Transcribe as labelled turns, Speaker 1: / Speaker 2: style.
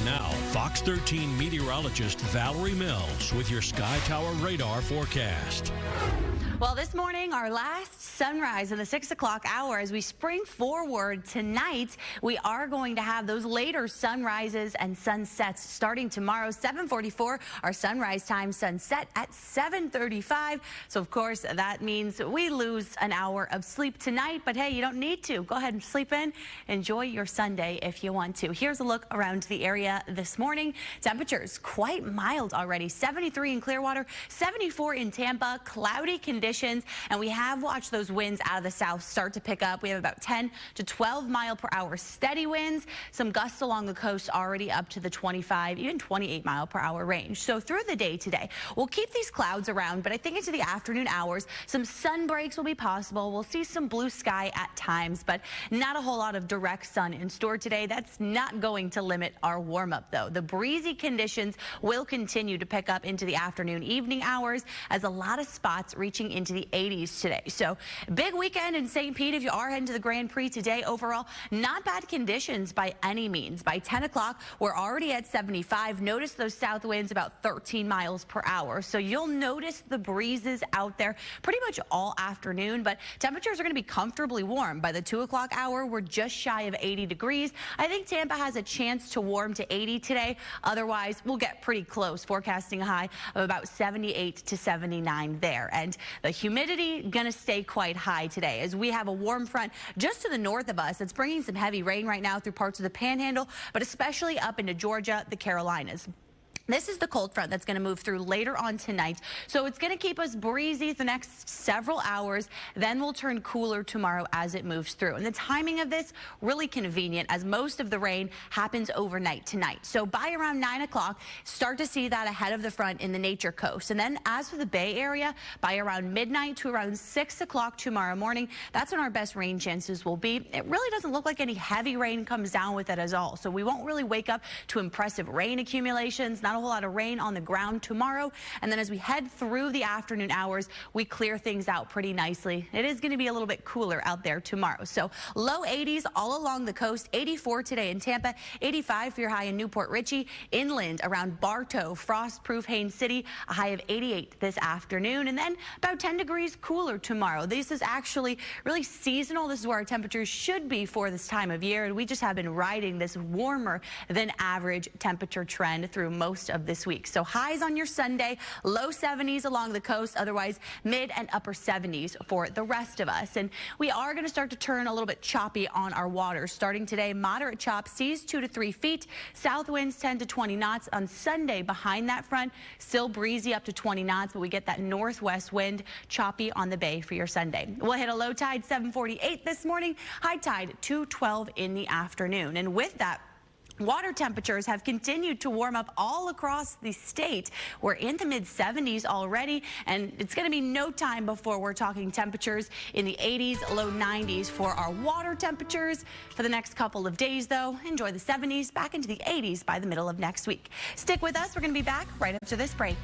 Speaker 1: Now, Fox 13 meteorologist Valerie Mills with your Sky Tower radar forecast.
Speaker 2: Well, this morning, our last sunrise in the 6 o'clock hour. As we spring forward tonight, we are going to have those later sunrises and sunsets starting tomorrow. 7:44, our sunrise time, sunset at 7:35. So, of course, that means we lose an hour of sleep tonight. But, hey, you don't need to. Go ahead and sleep in. Enjoy your Sunday if you want to. Here's a look around the area this morning. Temperatures quite mild already. 73 in Clearwater, 74 in Tampa. Cloudy conditions. And we have watched those winds out of the south start to pick up. We have about 10 to 12 mile per hour steady winds. Some gusts along the coast already up to the 25, even 28 mile per hour range. So through the day today, we'll keep these clouds around, but I think into the afternoon hours, some sun breaks will be possible. We'll see some blue sky at times, but not a whole lot of direct sun in store today. That's not going to limit our warm up, though. The breezy conditions will continue to pick up into the afternoon, evening hours, as a lot of spots reaching into the 80s today. So big weekend in St. Pete if you are heading to the Grand Prix today. Overall, not bad conditions by any means. By 10 o'clock, we're already at 75. Notice those south winds about 13 miles per hour. So you'll notice the breezes out there pretty much all afternoon, but temperatures are going to be comfortably warm. By the 2 o'clock hour, we're just shy of 80 degrees. I think Tampa has a chance to warm to 80 today. Otherwise, we'll get pretty close, forecasting a high of about 78 to 79 there. And the humidity going to stay quite high today as we have a warm front just to the north of us. It's bringing some heavy rain right now through parts of the Panhandle, but especially up into Georgia, the Carolinas. This is the cold front that's going to move through later on tonight. So it's going to keep us breezy the next several hours. Then we'll turn cooler tomorrow as it moves through. And the timing of this really convenient as most of the rain happens overnight tonight. So by around 9 o'clock, start to see that ahead of the front in the Nature Coast. And then as for the Bay Area, by around midnight to around 6 o'clock tomorrow morning, that's when our best rain chances will be. It really doesn't look like any heavy rain comes down with it at all. So we won't really wake up to impressive rain accumulations. Not a whole lot of rain on the ground tomorrow. And then as we head through the afternoon hours, we clear things out pretty nicely. It is going to be a little bit cooler out there tomorrow. So low 80s all along the coast. 84 today in Tampa, 85 for your high in Newport Richey. Inland around Bartow, frost-proof Haines City, a high of 88 this afternoon. And then about 10 degrees cooler tomorrow. This is actually really seasonal. This is where our temperatures should be for this time of year. And we just have been riding this warmer than average temperature trend through most of this week. So highs on your Sunday, low 70s along the coast, otherwise mid and upper 70s for the rest of us. And we are going to start to turn a little bit choppy on our waters. Starting today, moderate chop, seas 2 to 3 feet, south winds 10 to 20 knots. On Sunday, behind that front, still breezy up to 20 knots, but we get that northwest wind, choppy on the bay for your Sunday. We'll hit a low tide 7:48 this morning, high tide 2:12 in the afternoon. And with that, water temperatures have continued to warm up all across the state. We're in the mid-70s already, and it's going to be no time before we're talking temperatures in the 80s, low 90s for our water temperatures. For the next couple of days, though, enjoy the 70s, back into the 80s by the middle of next week. Stick with us. We're going to be back right after this break.